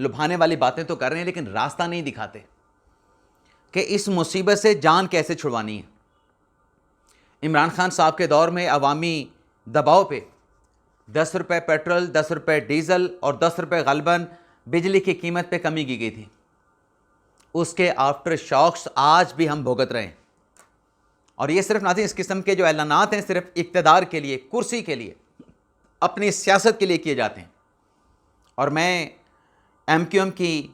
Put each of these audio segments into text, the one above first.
لبھانے والی باتیں تو کر رہے ہیں لیکن راستہ نہیں دکھاتے کہ اس مصیبت سے جان کیسے چھڑوانی ہے۔ عمران خان صاحب کے دور میں عوامی دباؤ پہ 10 روپے پیٹرول، 10 روپے ڈیزل اور 10 روپے غالباً بجلی کی قیمت پہ کمی کی گئی تھی۔ اس کے آفٹر شاکس آج بھی ہم بھگت رہے ہیں، اور یہ صرف ناظرین اس قسم کے جو اعلانات ہیں صرف اقتدار کے لیے، کرسی کے لیے، اپنی سیاست کے لیے کیے جاتے ہیں۔ اور میں ایم کیو ایم کی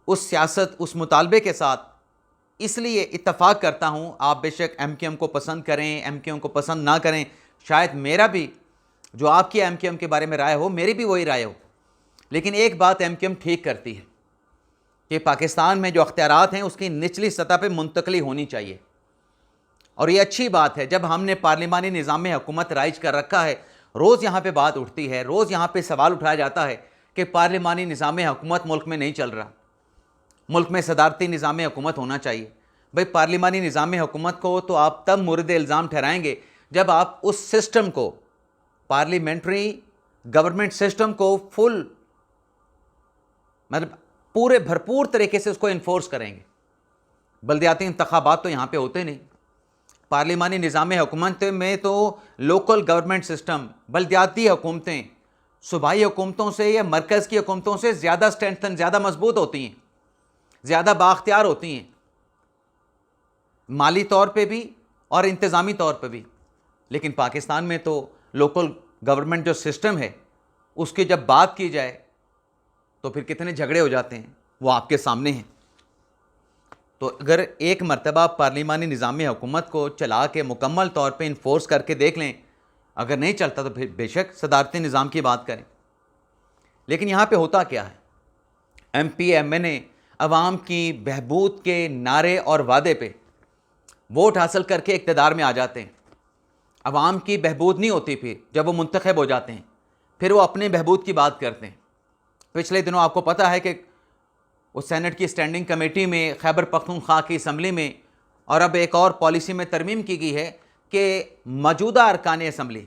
اس سیاست، اس مطالبے کے ساتھ اس لیے اتفاق کرتا ہوں، آپ بے شک ایم کیو ایم کو پسند کریں، ایم کیو ایم کو پسند نہ کریں، شاید میرا بھی جو آپ کی ایم کیو ایم کے بارے میں رائے ہو میری بھی وہی رائے ہو، لیکن ایک بات ایم کیو ایم ٹھیک کرتی ہے کہ پاکستان میں جو اختیارات ہیں اس کی نچلی سطح پہ منتقلی ہونی چاہیے، اور یہ اچھی بات ہے۔ جب ہم نے پارلیمانی نظام حکومت رائج کر رکھا ہے، روز یہاں پہ بات اٹھتی ہے، روز یہاں پہ سوال اٹھایا جاتا ہے کہ پارلیمانی نظام حکومت ملک میں نہیں چل رہا، ملک میں صدارتی نظام حکومت ہونا چاہیے۔ بھئی پارلیمانی نظام حکومت کو تو آپ تب مورد الزام ٹھہرائیں گے جب آپ اس سسٹم کو، پارلیمنٹری گورنمنٹ سسٹم کو مطلب پورے بھرپور طریقے سے اس کو انفورس کریں گے۔ بلدیاتی انتخابات تو یہاں پہ ہوتے نہیں، پارلیمانی نظام حکومت میں تو لوکل گورنمنٹ سسٹم، بلدیاتی حکومتیں صوبائی حکومتوں سے یا مرکز کی حکومتوں سے زیادہ اسٹرینتھن، زیادہ مضبوط ہوتی ہیں، زیادہ بااختیار ہوتی ہیں، مالی طور پہ بھی اور انتظامی طور پہ بھی۔ لیکن پاکستان میں تو لوکل گورنمنٹ جو سسٹم ہے اس کی جب بات کی جائے تو پھر کتنے جھگڑے ہو جاتے ہیں، وہ آپ کے سامنے ہیں۔ تو اگر ایک مرتبہ پارلیمانی نظام حکومت کو چلا کے مکمل طور پہ انفورس کر کے دیکھ لیں، اگر نہیں چلتا تو پھر بے شک صدارتی نظام کی بات کریں۔ لیکن یہاں پہ ہوتا کیا ہے، ایم پی ایم این اے عوام کی بہبود کے نعرے اور وعدے پہ ووٹ حاصل کر کے اقتدار میں آ جاتے ہیں، عوام کی بہبود نہیں ہوتی، پھر جب وہ منتخب ہو جاتے ہیں پھر وہ اپنے بہبود کی بات کرتے ہیں۔ پچھلے دنوں آپ کو پتہ ہے کہ وہ سینٹ کی اسٹینڈنگ کمیٹی میں خیبر پختونخوا کی اسمبلی میں، اور اب ایک اور پالیسی میں ترمیم کی گئی ہے کہ موجودہ ارکان اسمبلی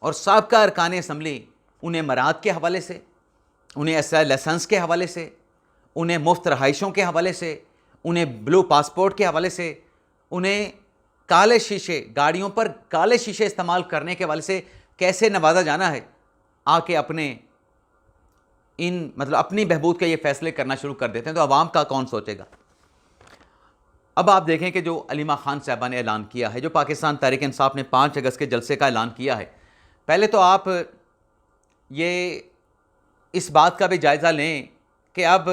اور سابقہ ارکان اسمبلی انہیں مراعات کے حوالے سے، انہیں اسلحہ لائسنس کے حوالے سے، انہیں مفت رہائشوں کے حوالے سے، انہیں بلو پاسپورٹ کے حوالے سے، انہیں کالے شیشے، گاڑیوں پر کالے شیشے استعمال کرنے کے حوالے سے کیسے نوازا جانا ہے، آ کے اپنی بہبود کے یہ فیصلے کرنا شروع کر دیتے ہیں، تو عوام کا کون سوچے گا؟ اب آپ دیکھیں کہ جو علیمہ خان صاحبہ نے اعلان کیا ہے، جو پاکستان تحریک انصاف نے 5 اگست کے جلسے کا اعلان کیا ہے، پہلے تو آپ یہ اس بات کا بھی جائزہ لیں کہ اب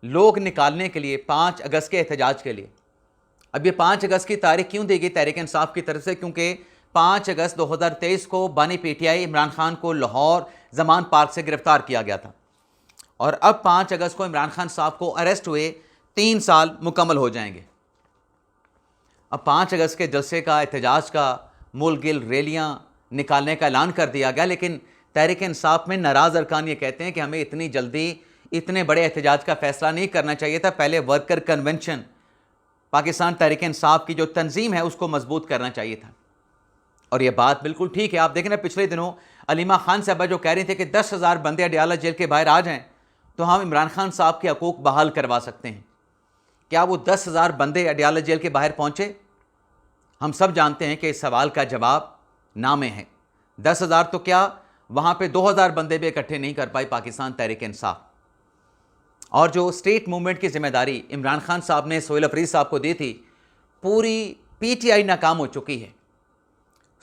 لوگ نکالنے کے لیے 5 اگست کے احتجاج کے لیے، اب یہ 5 اگست کی تاریخ کیوں دی گئی تحریک انصاف کی طرف سے؟ کیونکہ 5 اگست 2023 کو بانی پی ٹی آئی عمران خان کو لاہور زمان پارک سے گرفتار کیا گیا تھا، اور اب 5 اگست کو عمران خان صاحب کو اریسٹ ہوئے 3 سال مکمل ہو جائیں گے۔ اب 5 اگست کے جلسے کا، احتجاج کا، ملک گل ریلیاں نکالنے کا اعلان کر دیا گیا، لیکن تحریک انصاف میں ناراض ارکان یہ کہتے ہیں کہ ہمیں اتنی جلدی اتنے بڑے احتجاج کا فیصلہ نہیں کرنا چاہیے تھا، پہلے ورکر کنونشن، پاکستان تحریک انصاف کی جو تنظیم ہے اس کو مضبوط کرنا چاہیے تھا۔ اور یہ بات بالکل ٹھیک ہے۔ آپ دیکھیں نا پچھلے دنوں علیمہ خان صاحبہ جو کہہ رہی تھے کہ 10,000 بندے اڈیالہ جیل کے باہر آ جائیں تو ہم عمران خان صاحب کے حقوق بحال کروا سکتے ہیں، کیا وہ 10,000 بندے اڈیالہ جیل کے باہر پہنچے؟ ہم سب جانتے ہیں کہ اس سوال کا جواب نہ میں ہے۔ 10,000 تو کیا، وہاں پہ 2,000 بندے بھی اکٹھے نہیں کر پائی پاکستان تحریک انصاف۔ اور جو اسٹیٹ موومنٹ کی ذمہ داری عمران خان صاحب نے سہیل افریدی صاحب کو دی تھی، پوری پی ٹی آئی ناکام ہو چکی ہے۔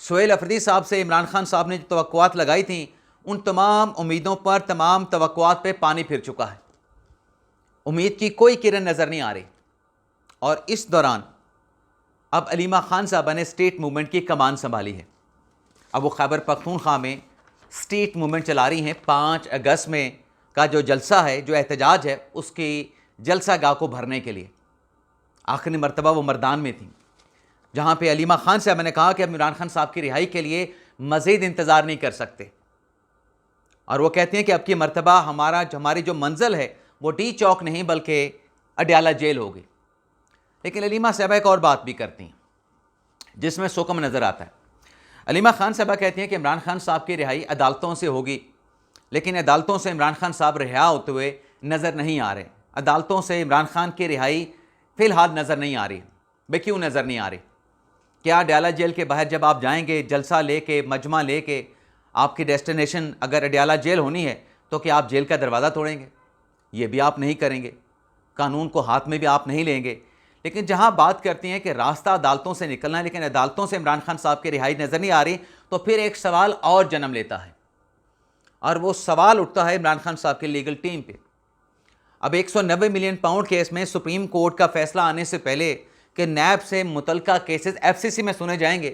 سہیل افریدی صاحب سے عمران خان صاحب نے جو توقعات لگائی تھیں، ان تمام امیدوں پر، تمام توقعات پہ پانی پھر چکا ہے، امید کی کوئی کرن نظر نہیں آ رہی۔ اور اس دوران اب علیمہ خان صاحبہ نے اسٹیٹ موومنٹ کی کمان سنبھالی ہے، اب وہ خیبر پختونخوا میں اسٹیٹ موومنٹ چلا رہی ہیں۔ 5 اگست میں کا جو جلسہ ہے، جو احتجاج ہے، اس کی جلسہ گاہ کو بھرنے کے لیے آخری مرتبہ وہ مردان میں تھیں، جہاں پہ علیمہ خان صاحبہ نے کہا کہ اب عمران خان صاحب کی رہائی کے لیے مزید انتظار نہیں کر سکتے، اور وہ کہتے ہیں کہ اب کی مرتبہ ہماری جو منزل ہے وہ ڈی چوک نہیں بلکہ اڈیالہ جیل ہوگی۔ لیکن علیمہ صاحبہ ایک اور بات بھی کرتی ہیں جس میں سکم نظر آتا ہے۔ علیمہ خان صاحبہ کہتی ہیں کہ عمران خان صاحب کی رہائی عدالتوں سے ہوگی، لیکن عدالتوں سے عمران خان صاحب رہا ہوتے ہوئے نظر نہیں آ رہے. عدالتوں سے عمران خان کی رہائی فی الحال نظر نہیں آ رہی. بھئی کیوں نظر نہیں آ رہی؟ کیا اڈیالہ جیل کے باہر جب آپ جائیں گے جلسہ لے کے, مجمع لے کے, آپ کی ڈیسٹینیشن اگر اڈیالہ جیل ہونی ہے تو کیا آپ جیل کا دروازہ توڑیں گے؟ یہ بھی آپ نہیں کریں گے. قانون کو ہاتھ میں بھی آپ نہیں لیں گے. لیکن جہاں بات کرتی ہیں کہ راستہ عدالتوں سے نکلنا ہے لیکن عدالتوں سے عمران خان صاحب کی رہائی نظر نہیں آ رہی, تو پھر ایک سوال اور جنم لیتا ہے, اور وہ سوال اٹھتا ہے عمران خان صاحب کی لیگل ٹیم پہ. اب 190 ملین پاؤنڈ کیس میں سپریم کورٹ کا فیصلہ آنے سے پہلے کہ نیب سے متعلقہ کیسز ایف سی سی میں سنے جائیں گے,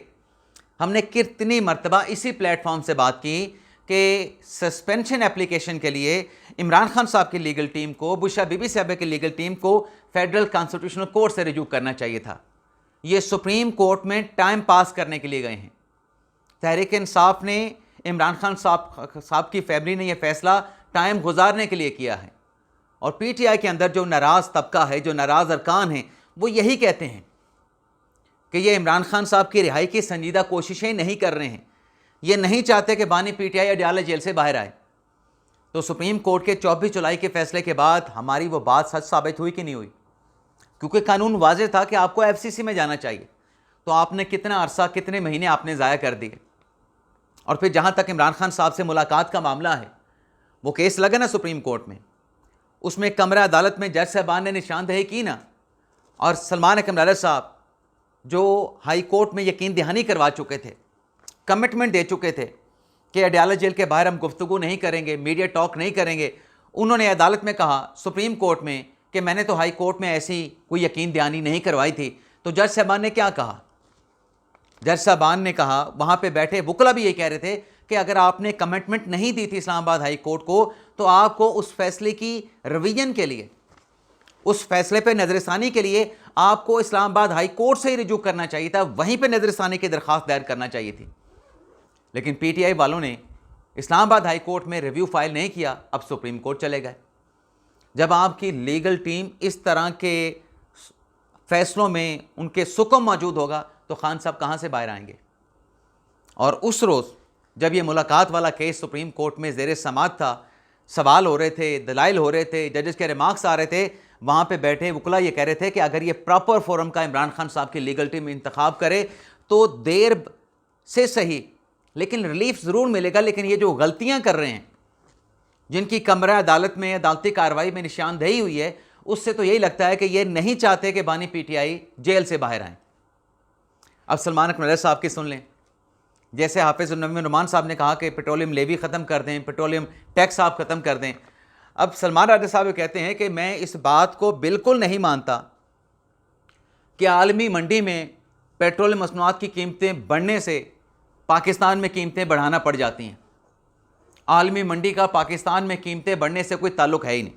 ہم نے کتنی مرتبہ اسی پلیٹ فارم سے بات کی کہ سسپینشن اپلیکیشن کے لیے عمران خان صاحب کی لیگل ٹیم کو, بشرا بی بی صاحبہ کی لیگل ٹیم کو فیڈرل کانسٹیٹیوشنل کورٹ سے رجوع کرنا چاہیے تھا. یہ سپریم کورٹ میں ٹائم پاس کرنے کے لیے گئے ہیں. تحریک انصاف نے, عمران خان صاحب کی فیملی نے یہ فیصلہ ٹائم گزارنے کے لیے کیا ہے, اور پی ٹی آئی کے اندر جو ناراض طبقہ ہے, جو ناراض ارکان ہیں, وہ یہی کہتے ہیں کہ یہ عمران خان صاحب کی رہائی کی سنجیدہ کوششیں نہیں کر رہے ہیں. یہ نہیں چاہتے کہ بانی P T I Adiala jail سے باہر آئے. تو سپریم کورٹ کے 24 جولائی کے فیصلے کے بعد ہماری وہ بات سچ ثابت ہوئی کہ نہیں ہوئی؟ کیونکہ قانون واضح تھا کہ آپ کو ایف سی سی میں جانا چاہیے. تو آپ نے کتنا عرصہ, کتنے مہینے آپ نے ضائع کر دیے. اور پھر جہاں تک عمران خان صاحب سے ملاقات کا معاملہ ہے, وہ کیس لگا نا سپریم کورٹ میں, اس میں کمرہ عدالت میں جج صاحبان نے نشاندہی کی نا, اور سلمان اکرم لالا صاحب جو ہائی کورٹ میں یقین دہانی کروا چکے تھے, کمٹمنٹ دے چکے تھے کہ اڈیالہ جیل کے باہر ہم گفتگو نہیں کریں گے, میڈیا ٹاک نہیں کریں گے, انہوں نے عدالت میں کہا, سپریم کورٹ میں, کہ میں نے تو ہائی کورٹ میں ایسی کوئی یقین دہانی نہیں کروائی تھی. تو جج صاحبان نے کیا کہا؟ جج صاحبان نے کہا, وہاں پہ بیٹھے وکلا بھی یہ کہہ رہے تھے کہ اگر آپ نے کمٹمنٹ نہیں دی تھی اسلام آباد ہائی کورٹ کو, تو آپ کو اس فیصلے کی ریویژن کے لیے, اس فیصلے پہ نظر ثانی کے لیے آپ کو اسلام آباد ہائی کورٹ سے ہی رجوع کرنا چاہیے تھا, وہیں پہ نظر ثانی کی درخواست دائر کرنا چاہیے تھی. لیکن پی ٹی آئی والوں نے اسلام آباد ہائی کورٹ میں ریویو فائل نہیں کیا, اب سپریم کورٹ چلے گئے. جب آپ کی لیگل ٹیم اس طرح کے فیصلوں میں ان کے سکم موجود ہوگا تو خان صاحب کہاں سے باہر آئیں گے؟ اور اس روز جب یہ ملاقات والا کیس سپریم کورٹ میں زیر سماعت تھا, سوال ہو رہے تھے, دلائل ہو رہے تھے, ججز کے ریمارکس آ رہے تھے, وہاں پہ بیٹھے وکلا یہ کہہ رہے تھے کہ اگر یہ پراپر فورم کا عمران خان صاحب کی لیگل ٹیم انتخاب کرے تو دیر سے صحیح لیکن ریلیف ضرور ملے گا. لیکن یہ جو غلطیاں کر رہے ہیں, جن کی کمرہ عدالت میں, عدالتی کارروائی میں نشاندہی ہوئی ہے, اس سے تو یہی لگتا ہے کہ یہ نہیں چاہتے کہ بانی پی ٹی آئی جیل سے باہر آئیں. اب سلمان اکرم لالا صاحب کی سن لیں. جیسے حافظ النعمان صاحب نے کہا کہ پیٹرولیم لیوی ختم کر دیں, پیٹرولیم ٹیکس آپ ختم کر دیں. اب سلمان راجہ صاحب کہتے ہیں کہ میں اس بات کو بالکل نہیں مانتا کہ عالمی منڈی میں پیٹرولیم مصنوعات کی قیمتیں بڑھنے سے پاکستان میں قیمتیں بڑھانا پڑ جاتی ہیں. عالمی منڈی کا پاکستان میں قیمتیں بڑھنے سے کوئی تعلق ہے ہی نہیں.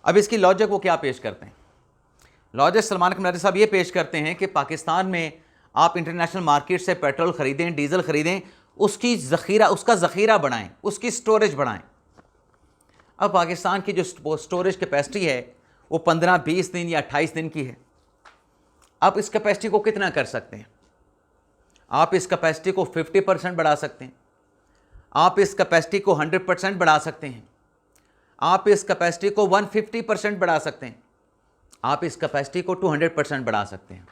اب اس کی لاجک وہ کیا پیش کرتے ہیں؟ لاجک سلمان اکرم صاحب یہ پیش کرتے ہیں کہ پاکستان میں آپ انٹرنیشنل مارکیٹ سے پیٹرول خریدیں, ڈیزل خریدیں, اس کا ذخیرہ بڑھائیں, اس کی سٹوریج بڑھائیں. اب پاکستان کی جو سٹوریج کیپیسٹی ہے وہ 15-20 دن یا 28 دن کی ہے. آپ اس کیپیسٹی کو کتنا کر سکتے ہیں؟ آپ اس کیپیسٹی کو 50% بڑھا سکتے ہیں, آپ اس کیپیسٹی کو 100% بڑھا سکتے ہیں, آپ اس کیپیسٹی کو 150% بڑھا سکتے ہیں, آپ اس کیپیسٹی کو 200% بڑھا سکتے ہیں.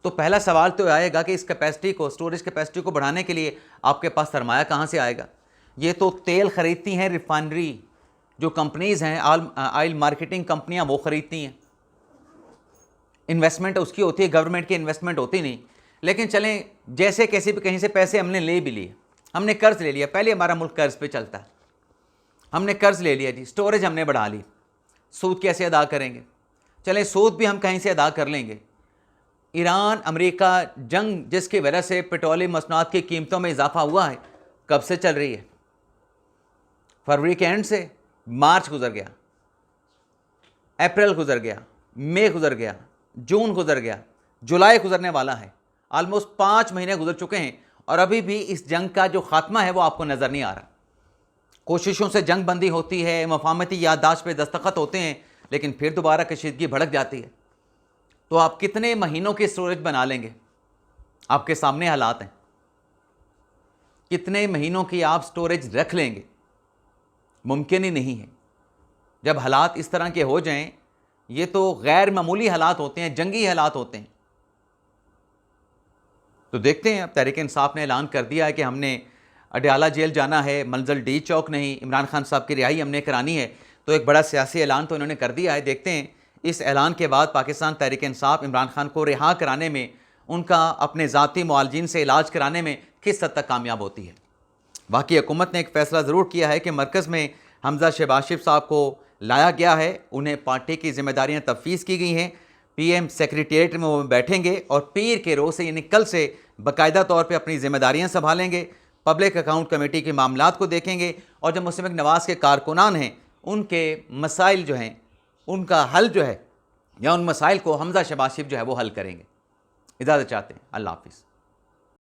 تو پہلا سوال تو آئے گا کہ اس کیپیسٹی کو, سٹوریج کیپیسٹی کو بڑھانے کے لیے آپ کے پاس سرمایہ کہاں سے آئے گا؟ یہ تو تیل خریدتی ہیں ریفائنری جو کمپنیز ہیں, آئل مارکیٹنگ کمپنیاں, وہ خریدتی ہیں. انویسٹمنٹ اس کی ہوتی ہے, گورنمنٹ کی انویسٹمنٹ ہوتی نہیں. لیکن چلیں جیسے کیسے بھی کہیں سے پیسے ہم نے لے بھی لیے, ہم نے قرض لے لیا, پہلے ہمارا ملک قرض پہ چلتا ہے, ہم نے قرض لے لیا جی, سٹوریج ہم نے بڑھا لی, سود کیسے ادا کریں گے؟ چلیں سود بھی ہم کہیں سے ادا کر لیں گے. ایران امریکہ جنگ جس کی وجہ سے پیٹرولیم مصنوعات کی قیمتوں میں اضافہ ہوا ہے, کب سے چل رہی ہے؟ فروری کے اینڈ سے. مارچ گزر گیا, اپریل گزر گیا, مئی گزر گیا, جون گزر گیا, جولائی گزرنے والا ہے. آلموسٹ 5 مہینے گزر چکے ہیں اور ابھی بھی اس جنگ کا جو خاتمہ ہے وہ آپ کو نظر نہیں آ رہا. کوششوں سے جنگ بندی ہوتی ہے, مفاہمتی یادداشت پہ دستخط ہوتے ہیں, لیکن پھر دوبارہ کشیدگی بھڑک جاتی ہے. تو آپ کتنے مہینوں کی سٹوریج بنا لیں گے؟ آپ کے سامنے حالات ہیں. کتنے مہینوں کی آپ سٹوریج رکھ لیں گے؟ ممکن ہی نہیں ہے. جب حالات اس طرح کے ہو جائیں، یہ تو غیر معمولی حالات ہوتے ہیں، جنگی حالات ہوتے ہیں. تو دیکھتے ہیں، اب تحریک انصاف نے اعلان کر دیا ہے کہ ہم نے اڈیالہ جیل جانا ہے، منزل ڈی چوک نہیں، عمران خان صاحب کی رہائی ہم نے کرانی ہے. تو ایک بڑا سیاسی اعلان تو انہوں نے کر دیا ہے. دیکھتے ہیں اس اعلان کے بعد پاکستان تحریک انصاف عمران خان کو رہا کرانے میں، ان کا اپنے ذاتی معالجین سے علاج کرانے میں کس حد تک کامیاب ہوتی ہے. باقی حکومت نے ایک فیصلہ ضرور کیا ہے کہ مرکز میں حمزہ شہباز شریف صاحب کو لایا گیا ہے، انہیں پارٹی کی ذمہ داریاں تفویض کی گئی ہیں. پی ایم سیکریٹریٹ میں وہ بیٹھیں گے اور پیر کے روز سے یعنی کل سے باقاعدہ طور پہ اپنی ذمہ داریاں سنبھالیں گے، پبلک اکاؤنٹ کمیٹی کے معاملات کو دیکھیں گے، اور جو مسلم لیگ نواز کے کارکنان ہیں ان کے مسائل جو ہیں ان کا حل جو ہے، یا ان مسائل کو حمزہ شہباز شریف جو ہے وہ حل کریں گے. اجازت چاہتے ہیں. اللہ حافظ.